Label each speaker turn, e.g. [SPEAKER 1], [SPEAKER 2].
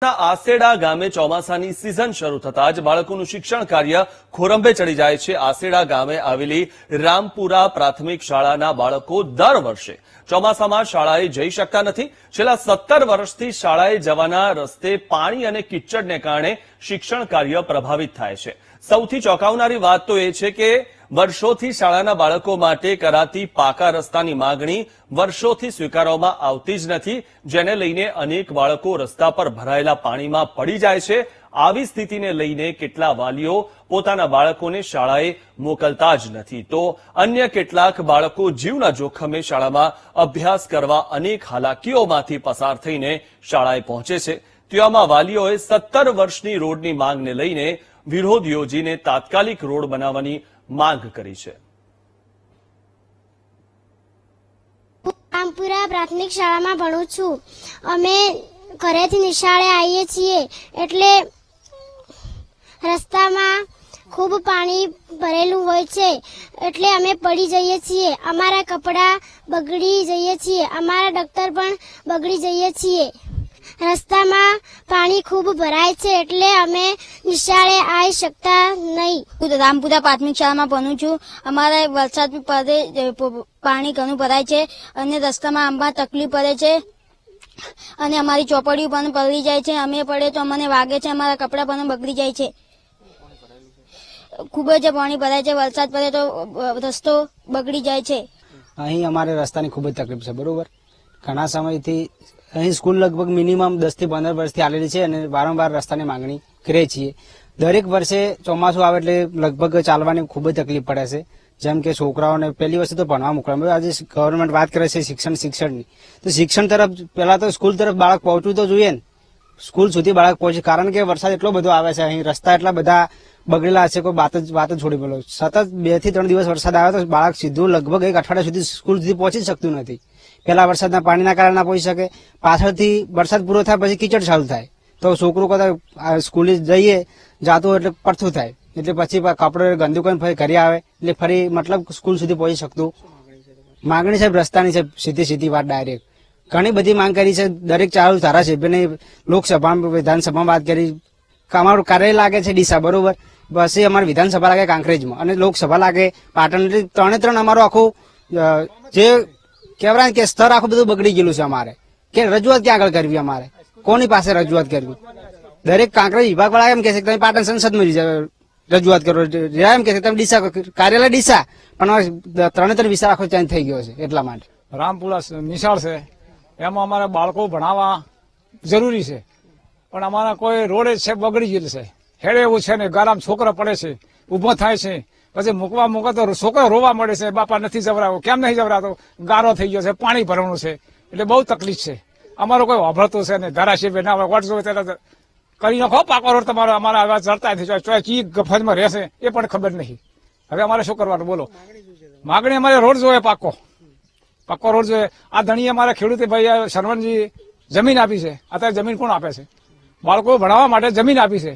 [SPEAKER 1] આસેડા ગામે ચોમાસાની સિઝન શરૂ થતા જ બાળકોનું શિક્ષણ કાર્ય ખોરંભે ચડી જાય છે। આસેડા ગામે આવેલી રામપુરા પ્રાથમિક શાળાના બાળકો દર વર્ષે ચોમાસામાં શાળાએ જઈ શકતા નથી। છેલ્લા 17 વર્ષથી શાળાએ જવાના રસ્તે પાણી અને કિચડને કારણે શિક્ષણ કાર્ય પ્રભાવિત થાય છે। સૌથી ચોંકાવનારી વાત તો એ છે કે વર્ષોથી શાળાના બાળકો માટે કરાતી પાકા રસ્તાની માંગણી વર્ષોથી સ્વીકારવામાં આવતી જ નથી, જેને લઈને અનેક બાળકો રસ્તા પર ભરાયેલા પાણીમાં પડી જાય છે। આવી સ્થિતિને લઈને કેટલા વાલીઓ પોતાના બાળકોને શાળાએ મોકલતા જ નથી, તો અન્ય કેટલાક બાળકો જીવના જોખમે શાળામાં અભ્યાસ કરવા અનેક હાલાકીઓમાંથી પસાર થઈને શાળાએ પહોંચે છે। તેવામાં વાલીઓએ 17 વર્ષની રોડની માંગને લઈને વિરોધ યોજીને તાત્કાલિક રોડ બનાવવાની માંગ કરી છે।
[SPEAKER 2] રામપુરા પ્રાથમિક શાળામાં ભણું છું। અમે ઘરેથી નિશાળે આવીએ છીએ એટલે રસ્તામાં ખૂબ પાણી ભરેલું હોય છે, એટલે અમે પડી જઈએ છીએ। અમારા કપડાં બગડી જઈએ છીએ, અમારા દફતર પણ બગડી જઈએ છીએ। રસ્તામાં પાણી ખૂબ ભરાય છે એટલે અમે નિશાળે આવી શકતા નહીં।
[SPEAKER 3] હું રામપુરા પ્રાથમિક શાળામાં ભણું છું। અમારે વરસાદ પડે પાણી ઘણું ભરાય છે અને રસ્તામાં આંબા તકલીફ પડે છે અને અમારી ચોપડીઓ પણ પલળી જાય છે। અમે પડે તો અમને વાગે છે, અમારા કપડાં પણ બગડી જાય છે। ખૂબ જ પાણી ભરાય છે, વરસાદ પડે તો રસ્તો બગડી જાય છે।
[SPEAKER 4] અહીં અમારે રસ્તાની ખૂબ જ તકલીફ છે, બરોબર। ઘણા સમયથી અહીં સ્કૂલ લગભગ મિનિમમ 10 થી 15 વર્ષથી આવેલી છે અને વારંવાર રસ્તાની માંગણી કરીએ છીએ। દરેક વર્ષે ચોમાસું આવે એટલે લગભગ ચાલવાની ખૂબ જ તકલીફ પડે છે। જેમ કે છોકરાઓને પહેલી વસ્તુ તો ભણવા મોકલવા, આજે ગવર્મેન્ટ વાત કરે છે શિક્ષણની, તો શિક્ષણ તરફ પહેલા તો સ્કૂલ તરફ બાળક પહોંચવું તો જોઈએ ને, સ્કૂલ સુધી બાળક પહોંચે, કારણ કે વરસાદ એટલો બધો આવે છે, અહીં રસ્તા એટલા બધા બગડેલા છે, કોઈ વાત જ છોડી બોલો। સતત 2 થી 3 દિવસ વરસાદ આવે તો બાળક સીધું લગભગ 1 અઠવાડિયા સુધી સ્કૂલ સુધી પહોંચી શકતું નથી। પેલા વરસાદના પાણીના કારણે ના પહોંચી શકે, પાછળથી વરસાદ પૂરો થાય પછી કિચડ ચાલુ થાય તો છોકરું કદાચ સ્કૂલે જઈએ જાતું એટલે પડથું થાય, એટલે પછી કપડું ગંદુ કરીને ફરી ઘરે આવે એટલે ફરી મતલબ સ્કૂલ સુધી પહોંચી શકતું। માંગણી સાહેબ રસ્તાની છે, સીધી વાત ડાયરેક્ટ ઘણી બધી માંગ કરી છે। દરેક ચાલુ ધારાસભ્યને લોકસભામાં વિધાનસભામાં વાત કરી, અમારું કાર્ય લાગે છે ડીસા, બરોબર, પછી અમારી વિધાનસભા લાગે કાંકરેજમાં અને લોકસભા લાગે પાટણ, એટલે 3 અમારું આખું જે કહેવાય કે સ્તર આખું બધું બગડી ગયેલું છે। અમારે કે રજૂઆત ક્યાં આગળ કરવી, અમારે કોની પાસે રજૂઆત કરવી? દરેક કાંકરેજ વિભાગ વાળા એમ કહે છે કે તમે પાટણ સંસદમાં રજૂઆત કરો, એમ કહે છે તમે ડીસા કાર્યાલય ડીસા, પણ 3 વિસ્તાર આખો ચેન્જ થઈ ગયો છે। એટલા માટે
[SPEAKER 5] રામપુરા નિશાળ છે, એમાં અમારા બાળકો ભણાવવા જરૂરી છે, પણ અમારા કોઈ રોડ છે બગડી ગયેલું છે, હેડે એવું છે ને ગારામાં છોકરા પડે છે, ઉભો થાય છે, પછી મૂકવા તો છોકરો રોવા મળે છે, બાપા નથી જવરાવો, કેમ નહીં જવરાતો, ગારો થઈ ગયો છે, પાણી ભરવાનું છે, એટલે બહુ તકલીફ છે। અમારો કોઈ વાભરતું છે ને, ધારાસભ્ય ના વોટ જોવે ત્યારે કરી નાખો પાકો રોડ તમારો, અમારા આવા ચડતા થઈ ચી ગફજમાં રહેશે એ પણ ખબર નહીં। હવે અમારે શું કરવાનું બોલો? માગણી અમારે રોડ જોઈએ, પાકો રોડ જોઈએ। આ ધણીએ અમારા ખેડૂતે ભાઈ શરવણજી જમીન આપી છે, અત્યારે જમીન કોણ આપે છે? બાળકો ભણાવવા માટે જમીન આપી છે,